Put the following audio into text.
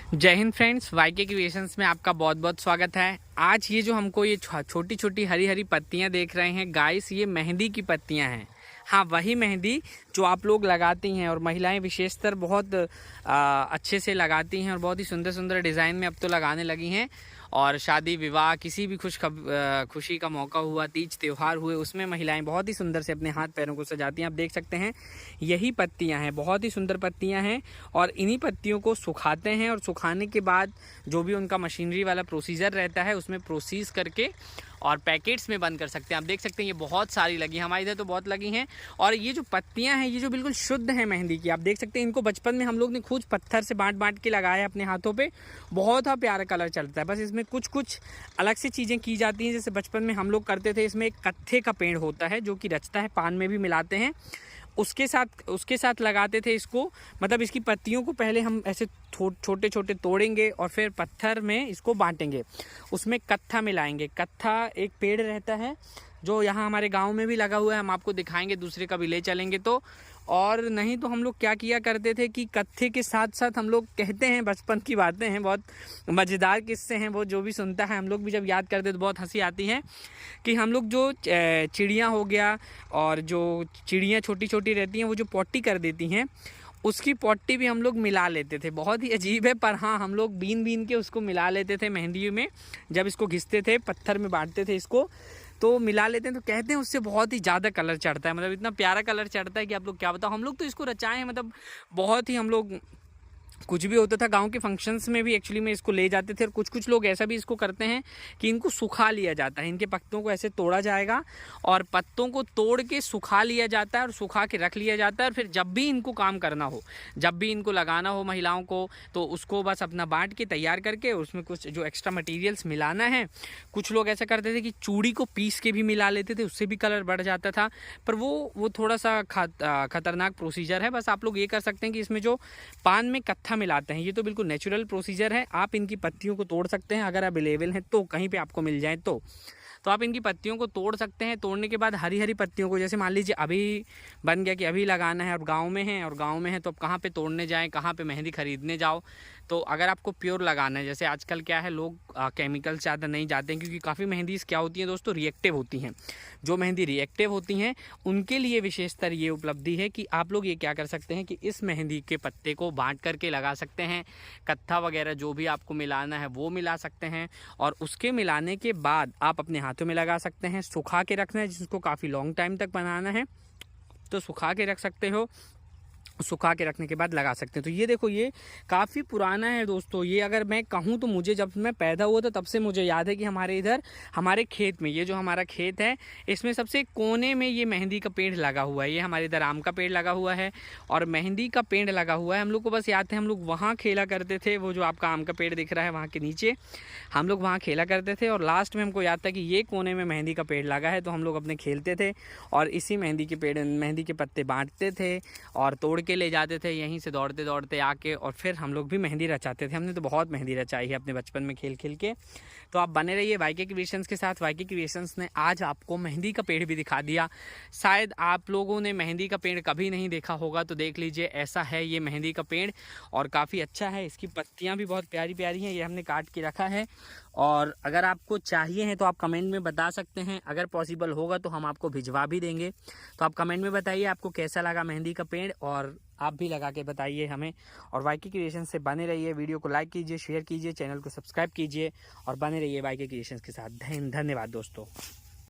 जय Hind friends, वाईके creations में आपका बहुत बहुत स्वागत है। आज ये जो हमको ये छोटी छोटी हरी हरी पत्तियां देख रहे हैं गाइस, ये मेहंदी की पत्तियां हैं। हाँ, वही मेहंदी जो आप लोग लगाती हैं और महिलाएं विशेषतर बहुत अच्छे से लगाती हैं और बहुत ही सुंदर सुंदर डिज़ाइन में अब तो लगाने लगी हैं। और शादी विवाह, किसी भी खुशी का मौका हुआ, तीज त्यौहार हुए, उसमें महिलाएं बहुत ही सुंदर से अपने हाथ पैरों को सजाती हैं। आप देख सकते हैं यही पत्तियां हैं, बहुत ही सुंदर पत्तियां हैं। और इन्हीं पत्तियों को सुखाते हैं और सुखाने के बाद जो भी उनका मशीनरी वाला प्रोसीजर रहता है उसमें प्रोसीज करके और पैकेट्स में बंद कर सकते हैं। आप देख सकते हैं ये बहुत सारी लगी हैं, हमारे इधर तो बहुत लगी हैं। और ये जो पत्तियां हैं ये जो बिल्कुल शुद्ध हैं मेहंदी की, आप देख सकते हैं इनको बचपन में हम लोग ने खुद पत्थर से बांट बांट के लगाया है अपने हाथों पे। बहुत ही प्यारा कलर चलता है, बस इसमें कुछ कुछ अलग से चीज़ें की जाती हैं। जैसे बचपन में हम लोग करते थे, इसमें एक कत्थे का पेड़ होता है जो कि रचता है, पान में भी मिलाते हैं, उसके साथ लगाते थे इसको। मतलब इसकी पत्तियों को पहले हम ऐसे छोटे छोटे तोड़ेंगे और फिर पत्थर में इसको बांटेंगे, उसमें कत्था मिलाएंगे। कत्था एक पेड़ रहता है जो यहाँ हमारे गांव में भी लगा हुआ है, हम आपको दिखाएंगे, दूसरे का भी ले चलेंगे तो। और नहीं तो हम लोग क्या किया करते थे कि कत्थे के साथ साथ हम लोग, कहते हैं बचपन की बातें हैं, बहुत मज़ेदार किस्से हैं वो, जो भी सुनता है हम लोग भी जब याद करते तो बहुत हंसी आती है कि हम लोग जो चिड़िया हो गया और जो चिड़ियाँ छोटी छोटी रहती हैं वो जो पॉटी कर देती हैं, उसकी पॉटी भी हम लोग मिला लेते थे। बहुत ही अजीब है, पर हाँ, हम लोग बीन के उसको मिला लेते थे मेहंदी में। जब इसको घिसते थे, पत्थर में बांटते थे इसको, तो मिला लेते हैं। तो कहते हैं उससे बहुत ही ज़्यादा कलर चढ़ता है, मतलब इतना प्यारा कलर चढ़ता है कि आप लोग क्या बताओ। हम लोग तो इसको रचाए हैं, मतलब बहुत ही हम लोग, कुछ भी होता था गांव के फंक्शंस में भी एक्चुअली में इसको ले जाते थे। और कुछ लोग ऐसा भी इसको करते हैं कि इनको सुखा लिया जाता है। इनके पत्तों को ऐसे तोड़ा जाएगा और पत्तों को तोड़ के सुखा लिया जाता है और सुखा के रख लिया जाता है। और फिर जब भी इनको काम करना हो, जब भी इनको लगाना हो महिलाओं को, तो उसको बस अपना बांट के तैयार करके उसमें कुछ जो एक्स्ट्रा मटीरियल्स मिलाना है। कुछ लोग ऐसा करते थे कि चूड़ी को पीस के भी मिला लेते थे, उससे भी कलर बढ़ जाता था। पर वो थोड़ा सा खतरनाक प्रोसीजर है। बस आप लोग ये कर सकते हैं कि इसमें जो पान में कत्था मिलाते हैं, ये तो बिल्कुल नेचुरल प्रोसीजर है। आप इनकी पत्तियों को तोड़ सकते हैं, अगर अवेलेबल हैं तो, कहीं पे आपको मिल जाए तो आप इनकी पत्तियों को तोड़ सकते हैं। तोड़ने के बाद हरी हरी पत्तियों को, जैसे मान लीजिए अभी बन गया कि अभी लगाना है और गांव में है तो अब कहाँ पे तोड़ने जाएं, कहाँ पे मेहंदी खरीदने जाओ। तो अगर आपको प्योर लगाना है, जैसे आजकल क्या है, लोग केमिकल ज़्यादा नहीं जाते हैं, क्योंकि काफ़ी मेहंदी क्या होती हैं दोस्तों, रिएक्टिव होती हैं। जो मेहंदी रिएक्टिव होती हैं उनके लिए विशेषतर ये उपलब्धि है कि आप लोग ये क्या कर सकते हैं कि इस मेहंदी के पत्ते को बांट करके लगा सकते हैं। कत्था वगैरह जो भी आपको मिलाना है वो मिला सकते हैं। और उसके मिलाने के बाद आप अपने हाथों में लगा सकते हैं। सुखा के रखना है, जिसको काफ़ी लॉन्ग टाइम तक बनाना है तो सुखा के रख सकते हो, सुखा के रखने के बाद लगा सकते हैं। तो ये देखो, ये काफ़ी पुराना है दोस्तों। ये अगर मैं कहूँ तो मुझे, जब मैं पैदा हुआ था तब से मुझे याद है कि हमारे इधर, हमारे खेत में, ये जो हमारा खेत है इसमें सबसे कोने में ये मेहंदी का पेड़ लगा हुआ है। ये हमारे इधर आम का पेड़ लगा हुआ है और मेहंदी का पेड़ लगा हुआ है। हम लोग को बस याद है, हम लोग वहाँ खेला करते थे। वो जो आपका आम का पेड़ दिख रहा है वहाँ के नीचे, हम लोग वहाँ खेला करते थे। और लास्ट में हमको याद था कि ये कोने में मेहंदी का पेड़ लगा है, तो हम लोग अपने खेलते थे और इसी मेहंदी के पत्ते बांटते थे और तोड़ के ले जाते थे, यहीं से दौड़ते दौड़ते आके, और फिर हम लोग भी मेहंदी रचाते थे। हमने तो बहुत मेहंदी रचाई है अपने बचपन में खेल खेल के। तो आप बने रहिए वाईके क्रिएशंस के साथ। वाईके क्रिएशंस ने आज आपको मेहंदी का पेड़ भी दिखा दिया। शायद आप लोगों ने मेहंदी का पेड़ कभी नहीं देखा होगा, तो देख लीजिए, ऐसा है ये मेहंदी का पेड़ और काफ़ी अच्छा है। इसकी पत्तियाँ भी बहुत प्यारी प्यारी हैं। ये हमने काट के रखा है और अगर आपको चाहिए है तो आप कमेंट में बता सकते हैं। अगर पॉसिबल होगा तो हम आपको भिजवा भी देंगे। तो आप कमेंट में बताइए आपको कैसा लगा मेहंदी का पेड़, और आप भी लगा के बताइए हमें। और वाईके क्रिएशन से बने रहिए, वीडियो को लाइक कीजिए, शेयर कीजिए, चैनल को सब्सक्राइब कीजिए और बने रहिए वाईके क्रिएशंस के साथ। धन्यवाद दोस्तों।